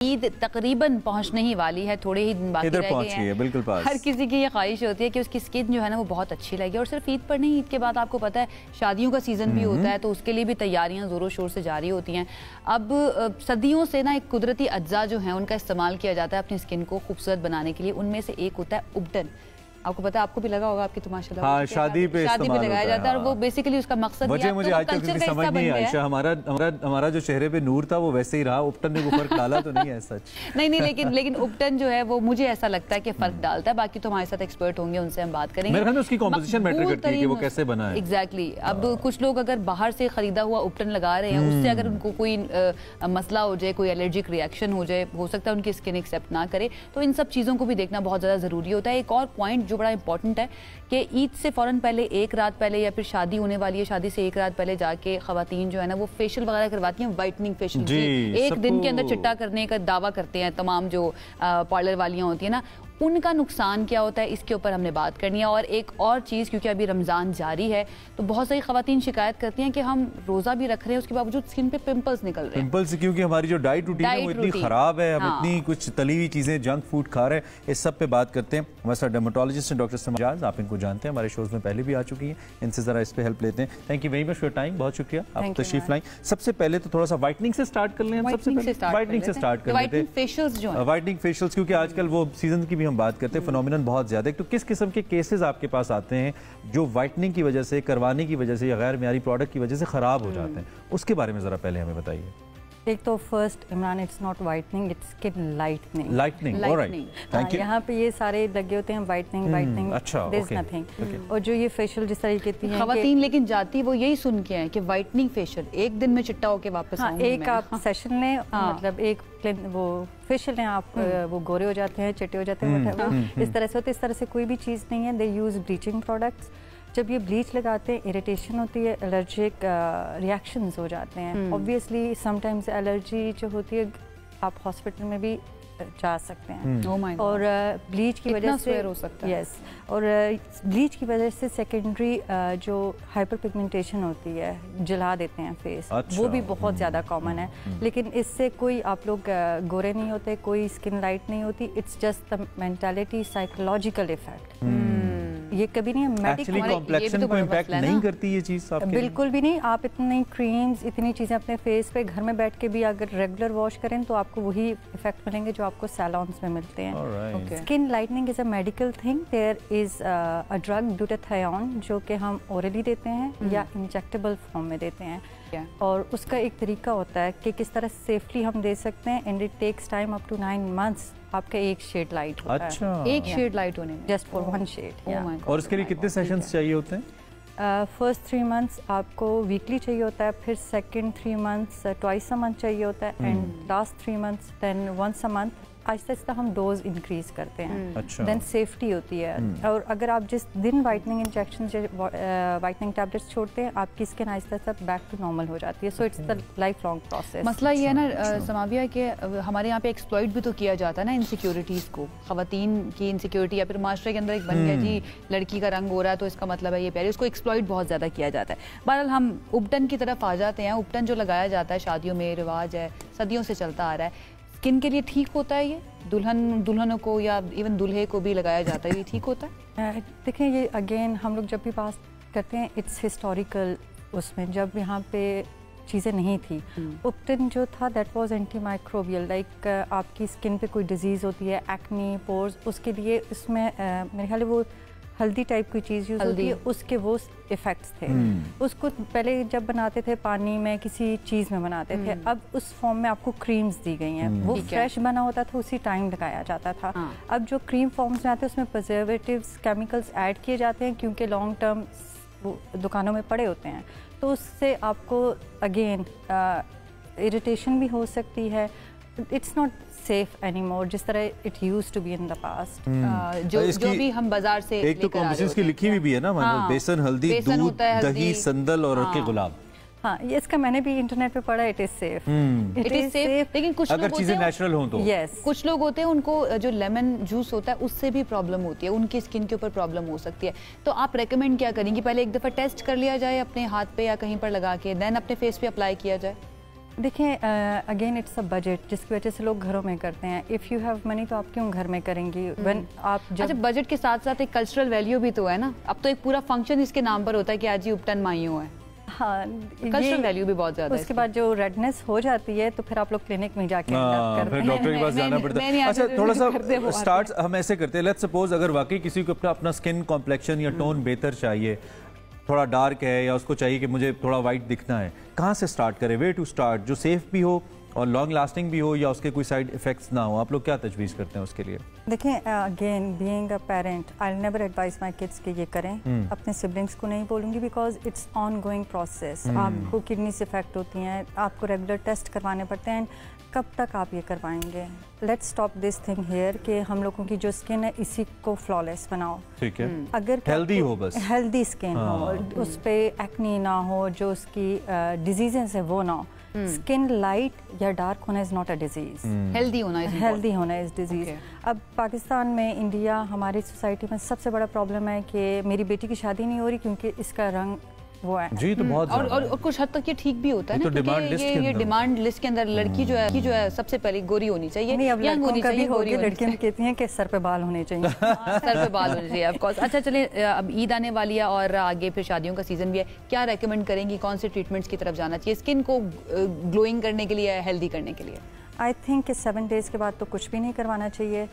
ईद तकरीबन पहुंचने ही वाली है, थोड़े ही दिन बाकी रह गए हैं। बिल्कुल पास। हर किसी की ये ख्वाहिश होती है कि उसकी स्किन जो है ना वो बहुत अच्छी लगे। और सिर्फ ईद पर नहीं, ईद के बाद आपको पता है शादियों का सीज़न भी होता है, तो उसके लिए भी तैयारियां ज़ोरों शोर से जारी होती हैं। अब सदियों से ना एक कुदरती अज्जा जो है उनका इस्तेमाल किया जाता है अपनी स्किन को खूबसूरत बनाने के लिए। उनमें से एक होता है उबटन। आपको पता है, आपको भी लगा होगा, आपकी तो माशाल्लाह हाँ, शादी पे लगाया जाता है। और वो बेसिकली उसका मकसद मुझे आज तक इसकी समझ नहीं आई। हमारा जो चेहरे पे नूर था वो वैसे ही रहा। उपटन ने वो फर्क डाला तो नहीं है सच? नहीं, लेकिन उपटन जो है वो मुझे ऐसा लगता है कि फर्क डालता है। बाकी तो हमारे साथ एक्सपर्ट होंगे, उनसे हम बात करेंगे। मेरे ख्याल में उसकी कॉम्पोजिशन मैटर करती है कि वो कैसे बना है। एग्जैक्टली। अब कुछ लोग अगर बाहर से खरीदा हुआ उपटन लगा रहे हैं, उससे अगर उनको कोई मसला हो जाए, कोई एलर्जिक रिएक्शन हो जाए, हो सकता है उनकी स्किन एक्सेप्ट ना करे। तो इन सब चीज़ों को भी देखना बहुत ज़्यादा ज़रूरी होता है। एक और पॉइंट जो बड़ा इंपॉर्टेंट है कि ईद से फौरन पहले, एक रात पहले या फिर शादी होने वाली है, शादी से एक रात पहले जाके खवातीन जो है ना वो फेशियल वगैरह करवाती हैं, वाइटनिंग फेशियल। एक दिन के अंदर चिट्टा करने का दावा करते हैं तमाम जो पार्लर वालियाँ होती हैं ना, उनका नुकसान क्या होता है, इसके ऊपर हमने बात करनी है। और एक और चीज़, क्योंकि अभी रमज़ान जारी है तो बहुत सारी खवातीन शिकायत करती हैं कि हम रोज़ा भी रख रहे हैं, उसके बावजूद स्किन पे पिंपल्स निकल रहे हैं। पिंपल्स क्योंकि हमारी जो डाइट रूटीन है वो इतनी ख़राब है, हम इतनी कुछ तली हुई चीज़ें, जंक फूड खा रहे हैं। इस सब पे बात करते हैं। हमारे साथ डर्मेटोलॉजिस्ट हैं डॉक्टर समाज, आप इनको जानते हैं, हमारे शोज़ में पहले भी आ चुकी हैं। इनसे ज़रा इस पर हेल्प लेते हैं। Thank you very much for time, बहुत शुक्रिया आप तशरीफ लाएं। सबसे पहले तो थोड़ा सा वाइटनिंग से स्टार्ट कर लें। सबसे पहले वाइटनिंग से स्टार्ट कर लेते हैं। वाइटनिंग फेशियल्स, क्योंकि आजकल वो सीजन की भी हम बात करते हैं, फिनोमिनन बहुत ज़्यादा। तो किस किस्म के केसेस आपके पास आते हैं जो वाइटनिंग की वजह से, करवाने की वजह से या गैर मियारी प्रोडक्ट की वजह से ख़राब हो जाते हैं, उसके बारे में ज़रा पहले हमें बताइए। एक तो first Imran, it's not whitening, it's skin lightening. Lightning, alright, thank you. यहाँ पे ये सारे लगे होते हैं वाइटनिंग, अच्छा, देयर इज नथिंग। और जो ये फेशियल जिस तरीके की है खवातीन लेकिन जाती वो यही सुन के हैं कि वाइटनिंग फेशियल एक दिन में चिट्टा होके वापस आऊंगी। एक आप सेशन लें, मतलब एक वो फेशियल लें आप, वो गोरे हो जाते हैं, चिट्टे हो जाते हैं, इस तरह से होते। इस तरह से कोई भी चीज़ नहीं है। दे यूज ब्लीचिंग प्रोडक्ट्स। जब ये ब्लीच लगाते हैं इरिटेशन होती है, एलर्जिक रिएक्शंस हो जाते हैं। ऑब्वियसली समटाइम्स एलर्जी जो होती है आप हॉस्पिटल में भी जा सकते हैं। और ब्लीच की वजह से हो सकता है। यस, और ब्लीच की वजह से सेकेंडरी जो हाइपर पिगमेंटेशन होती है, जला देते हैं फेस। अच्छा, वो भी बहुत ज़्यादा कॉमन है। लेकिन इससे कोई आप लोग गोरे नहीं होते, कोई स्किन लाइट नहीं होती। It's just the mentality, psychological effect. ये कभी नहीं मेडिकल कॉम्प्लेक्शन को इम्पैक्ट नहीं करती ये चीज़ आपके? बिल्कुल भी नहीं। आप इतनी क्रीम्स, इतनी चीज़ें अपने फेस पे घर में बैठ के भी अगर रेगुलर वॉश करें तो आपको वही इफेक्ट मिलेंगे जो आपको सैलॉन्स में मिलते हैं। Skin lightening is a medical thing. There is a drug glutathione जो कि हम ओरली देते हैं या इंजेक्टेबल फॉर्म में देते हैं। और उसका एक तरीका होता है कि किस तरह सेफली हम दे सकते हैं। And it takes time up to 9 months आपका एक शेड लाइट होता है। अच्छा, एक शेड लाइट होने में, जस्ट फॉर 1 शेड। और इसके लिए कितने सेशंस चाहिए होते हैं? फर्स्ट 3 months आपको वीकली चाहिए होता है, फिर second 3 months twice a month चाहिए होता है, and last 3 months then once a month. आहिस्ता आहिस्ता हम डोज इंक्रीज करते हैं। अच्छा। देन सेफ्टी होती है। और अगर आप जिस दिन वाइटनिंग इंजेक्शन, वाइटनिंग टैबलेट्स छोड़ते हैं, आपकी skin Aahista Aahista back to normal हो जाती है। So it's the life long process. मसला ये है ना समाविया कि हमारे यहाँ पे एक्सप्लॉइट भी तो किया जाता है ना इनसिक्योरिटीज़ को। खवातीन की इनसिक्योरिटी या फिर माशरे के अंदर एक बन गया जी लड़की का रंग हो रहा है तो इसका मतलब है ये प्यारी, उसको एक्सप्लॉइट बहुत ज़्यादा किया जाता है। बहरहाल हम उपटन की तरफ आ जाते हैं। उपटन जो लगाया जाता है शादियों में, रिवाज है, सदियों से चलता आ रहा है। स्किन के लिए ठीक होता है ये? दुल्हनों को या इवन दूल्हे को भी लगाया जाता है, ये ठीक होता है? देखें, ये अगेन हम लोग जब भी बात करते हैं इट्स हिस्टोरिकल। उसमें जब यहाँ पे चीज़ें नहीं थी, उपटन जो था that was anti microbial. Like आपकी स्किन पे कोई डिजीज़ होती है, एक्ने, पोर्स, उसके लिए इसमें मेरे ख्याल वो हल्दी टाइप की चीज़ यूज़ होती है, उसके वो इफ़ेक्ट्स थे। उसको पहले जब बनाते थे पानी में, किसी चीज़ में बनाते थे। अब उस फॉर्म में आपको क्रीम्स दी गई हैं। वो फ्रेश बना होता था, उसी टाइम लगाया जाता था। अब जो क्रीम फॉर्म्स में आते हैं उसमें प्रिजर्वेटिव्स, केमिकल्स ऐड किए जाते हैं क्योंकि लॉन्ग टर्म वो दुकानों में पड़े होते हैं। तो उससे आपको अगेन इरिटेशन भी हो सकती है। इट्स नॉट सेफ एनीमोर जिस तरह it used to be in the past. जो भी हम बाजार से एक तो कॉम्बिनेशन की लिखी हुई भी है ना, बेसन, हल्दी, दूध, दही, संदल और हल्के गुलाब। हाँ, ये इसका मैंने भी इंटरनेट पे पढ़ा, it is safe. It is safe. लेकिन कुछ अगर चीजें नेचुरल हो तो यस। कुछ लोग होते हैं उनको जो लेमन जूस होता है उससे भी प्रॉब्लम होती है, उनकी स्किन के ऊपर प्रॉब्लम हो सकती है। तो आप रेकमेंड क्या करेंगे? पहले एक दफा टेस्ट कर लिया जाए अपने हाथ पे या कहीं पर लगा के, देन अपने फेस पे अप्लाई किया जाए? देखिए अगेन इट्स अ बजट, जिसकी वजह से लोग घरों में करते हैं। इफ़ यू हैव मनी तो आप क्यों घर में करेंगी? व्हेन आप जब अच्छा, बजट के साथ साथ एक कल्चरल वैल्यू भी तो है ना। अब तो एक पूरा फंक्शन इसके नाम पर होता है कि आज ही उपटन माइयों है। हाँ, कल्चरल वैल्यू भी बहुत ज्यादा है। उसके बाद जो रेडनेस हो जाती है तो फिर आप लोग क्लिनिक में जाके फिर डॉक्टर के पास जाना पड़ता है। अच्छा, थोड़ा सा स्टार्ट हम ऐसे करते हैं, लेट्स सपोज अगर वाकई किसी को अपना स्किन कॉम्प्लेक्शन या टोन बेहतर चाहिए, थोड़ा डार्क है या उसको चाहिए कि मुझे थोड़ा वाइट दिखना है, कहाँ से स्टार्ट करें? वे टू स्टार्ट जो सेफ भी हो और लॉन्ग लास्टिंग भी हो या उसके कोई साइड इफेक्ट्स ना हो, आप लोग क्या तजवीज़ करते हैं उसके लिए? देखिए again being a parent I will never advice my kids कि ये करें। अपने सिबलिंग्स को नहीं बोलूँगी because it's on going process. आपको किडनी से इफेक्ट होती हैं, आपको रेगुलर टेस्ट करवाने पड़ते हैं। कब तक आप ये करवाएंगे? Let's stop this thing here कि हम लोगों की जो स्किन है इसी को फ्लॉलेस बनाओ। ठीक है, अगर हेल्दी हो, बस हेल्दी स्किन हो, उस पर एक्नी ना हो, जो उसकी डिजीजेस है वो ना हो। स्किन लाइट या डार्क होना is not a disease, healthy होना इज डिजीज। अब पाकिस्तान में, इंडिया, हमारी सोसाइटी में सबसे बड़ा प्रॉब्लम है कि मेरी बेटी की शादी नहीं हो रही क्योंकि इसका रंग वो है जी। तो बहुत और कुछ हद तक ये ठीक भी होता है ना, क्योंकि ये डिमांड लिस्ट के अंदर लड़की जो है सबसे पहले गोरी होनी चाहिए, यंग होनी चाहिए, गोरी होनी लड़कियां कहती हैं कि सर पे बाल होने चाहिए। सर पे बाल होने चाहिए, ऑफ कोर्स। अच्छा चलिए, अब ईद आने वाली है और आगे फिर शादियों का सीजन भी है, क्या रेकमेंड करेंगी, कौन से ट्रीटमेंट्स की तरफ जाना चाहिए स्किन को ग्लोइंग करने के लिए, हेल्दी करने के लिए? आई थिंक कि 7 डेज के बाद तो कुछ भी नहीं करवाना चाहिए।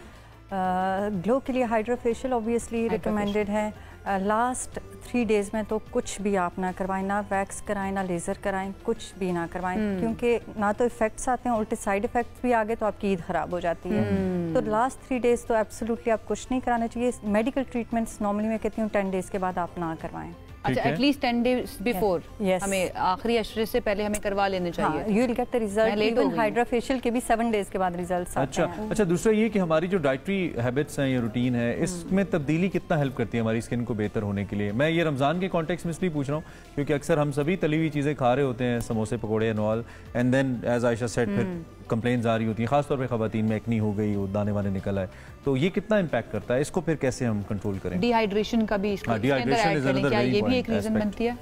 ग्लो के लिए हाइड्रा फेशियल ऑब्वियसली रिकमेंडेड है। लास्ट 3 डेज में तो कुछ भी आप ना करवाएं, ना वैक्स कराएं, ना लेज़र कराएं, कुछ भी ना करवाएं, क्योंकि ना तो इफेक्ट्स आते हैं, उल्टे साइड इफेक्ट्स भी आ गए तो आपकी ईद ख़राब हो जाती है। तो लास्ट 3 डेज तो एब्सोल्युटली आप कुछ नहीं कराना चाहिए। मेडिकल ट्रीटमेंट्स नॉर्मली मैं कहती हूँ 10 डेज के बाद आप ना करवाएं। अच्छा, एटलीस्ट 10 डेज बिफोर हमें आखिरी अशरे से पहले हमें करवा लेने चाहिए। You will get the result. Even hydra facial के भी 7 डेज के बाद रिजल्ट्स आते हैं। अच्छा, दूसरा ये कि हमारी जो डाइटरी हैबिट्स हैं या रूटीन है, इसमें तब्दीली कितना हेल्प करती है हमारी स्किन को बेहतर होने के लिए? मैं ये रमज़ान के कॉन्टेक्स्ट में इसलिए पूछ रहा हूँ क्योंकि अक्सर हम सभी तली हुई चीज़ें खा रहे होते हैं, समोसे पकौड़े and all, and then as Ayesha said फिर कंप्लेंट्स आ रही होती हैं, खासतौर पे ख़वातीन में एक्नी हो गई, दाने वाने निकल आए, तो ये कितना इम्पैक्ट करता है? इसको फिर कैसे हम कंट्रोल करें? डिहाइड्रेशन का भी इसके अंदर ऐड करें, क्या ये भी एक रीज़न बनती है?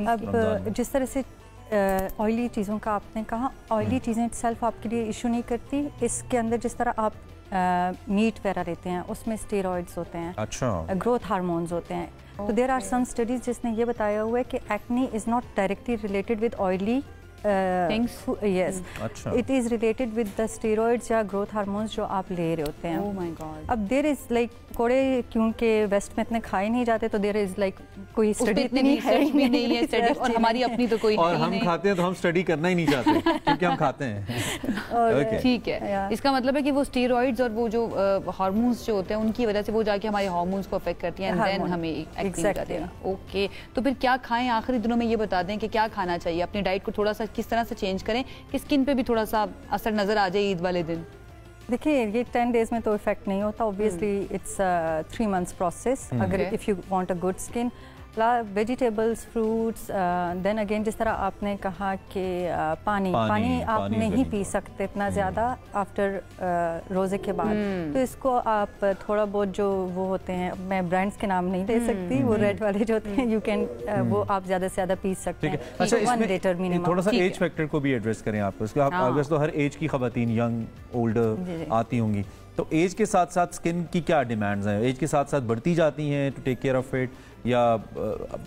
अब जिस तरह से ऑयली चीज़ों का आपने कहा, ऑयली चीज़ें इटसेल्फ आपके लिए इशू नहीं करती। इसके अंदर जिस तरह आप मीट वगैरह लेते हैं उसमें स्टेरॉइड्स होते हैं, अच्छा, ग्रोथ हार्मोन्स होते हैं। तो देयर आर सम स्टडीज जिसने ये बताया हुआ है कि acne is not directly related with oily things? Yes. अच्छा, it is related with the steroids या growth hormones जो आप ले रहे होते हैं। Oh my God. अब there is like कोड़े क्योंकि वेस्ट में इतने खाए नहीं जाते तो there is like कोई स्टडी इतनी नहीं है स्टडी, और हमारी अपनी तो कोई और हम खाते हैं तो हम स्टडी करना ही नहीं चाहते क्योंकि हम खाते हैं। ठीक है, इसका मतलब है कि वो स्टेरॉइड्स और वो जो हार्मोन्स जो होते हैं उनकी वजह से वो जाके हमारे हार्मोन्स को अफेक्ट करती हैं एंड देन हमें एक्नी हो जाती है। ओके, तो फिर क्या खाएं? आखिरी दिनों में ये बता दें कि क्या खाना चाहिए, अपनी डाइट को थोड़ा सा किस तरह से चेंज करें कि स्किन पे भी थोड़ा सा असर नजर आ जाए ईद वाले दिन? देखिए ये 10 डेज में तो इफेक्ट नहीं होता, ऑब्वियसली इट्स 3 मंथ्स प्रोसेस। अगर if you want a good skin, vegetables, fruits, then again जिस तरह आपने कहा कि पानी आप नहीं पी सकते इतना ज़्यादा आफ्टर रोज़े के बाद, तो इसको आप थोड़ा बहुत जो वो होते हैं, मैं ब्रांड्स के नाम नहीं ले सकती, वो रेड वाले जो होते हैं, यू कैन वो आप ज़्यादा से ज़्यादा पी सकते हैं। अच्छा, इसमें थोड़ा सा एज फैक्टर को भी एड्रेस करें आप, उसके आप तो हर एज की खवातीन, यंग, ओल्डर आती होंगी, तो एज के साथ साथ स्किन की क्या डिमांड्स हैं? एज के साथ साथ बढ़ती जाती हैं to take care of it, या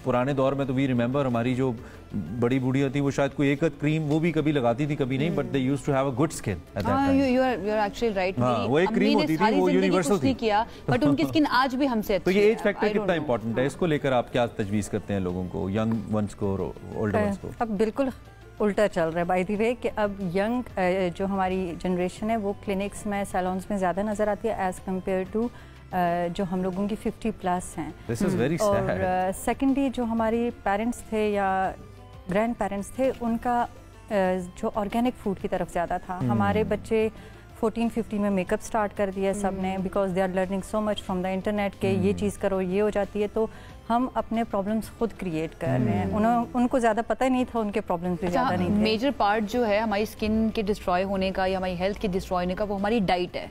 पुराने दौर में तो वी रिमेंबर हमारी जो बड़ी बूढ़ियाँ थी वो शायद कोई एक क्रीम वो भी कभी लगाती थी कभी नहीं, but they used to have a good skin at that time. You are actually right. वो एक क्रीम होती थी, वो यूनिवर्सल थी, किया बट उनकी स्किन आज भी हमसे अच्छी है। तो ये एज फैक्टर कितना इंपॉर्टेंट है? इसको लेकर आप क्या तजवीज़ करते हैं लोगों को, यंग वंस को और ओल्डर वंस को? अब बिल्कुल उल्टा चल रहा है बाय द वे कि अब यंग जो हमारी जनरेशन है वो क्लिनिक्स में, सैलून्स में ज़्यादा नज़र आती है एज़ कम्पेयर टू जो हम लोगों की 50+ हैं। This is very sad. और सेकेंडली जो हमारी पेरेंट्स थे या ग्रैंड पेरेंट्स थे, उनका जो ऑर्गेनिक फूड की तरफ ज़्यादा था। हमारे बच्चे 14-15 में मेकअप स्टार्ट कर दिया सब ने, because they are learning so much from the internet के ये चीज़ करो, ये हो जाती है, तो हम अपने प्रॉब्लम्स खुद क्रिएट कर रहे हैं। उनको ज़्यादा पता ही नहीं था, उनके प्रॉब्लम्स भी ज़्यादा नहीं थे। मेजर पार्ट जो है हमारी स्किन के डिस्ट्रॉय होने का या हमारी हेल्थ के डिस्ट्रॉय होने का वो हमारी डाइट है,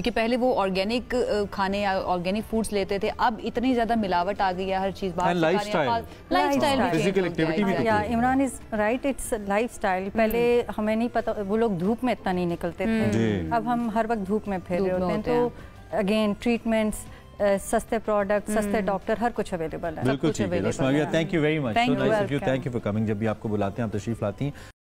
क्योंकि पहले वो ऑर्गेनिक खाने या ऑर्गेनिक फूड्स लेते थे, अब इतनी ज्यादा मिलावट आ गई है हर चीज बाहर लाइफस्टाइल फिजिकल एक्टिविटी भी। या Imran is right, it's lifestyle. पहले हमें नहीं पता, वो लोग धूप में इतना नहीं निकलते थे, अब हम हर वक्त धूप में फिर रहे होते हैं। तो अगेन ट्रीटमेंट्स, सस्ते प्रोडक्ट, सस्ते डॉक्टर, हर कुछ अवेलेबल है। बिल्कुल ठीक है। Thank you very much, so nice of you, thank you for coming. जब भी आपको बुलाते हैं आप तशरीफ लाती हैं।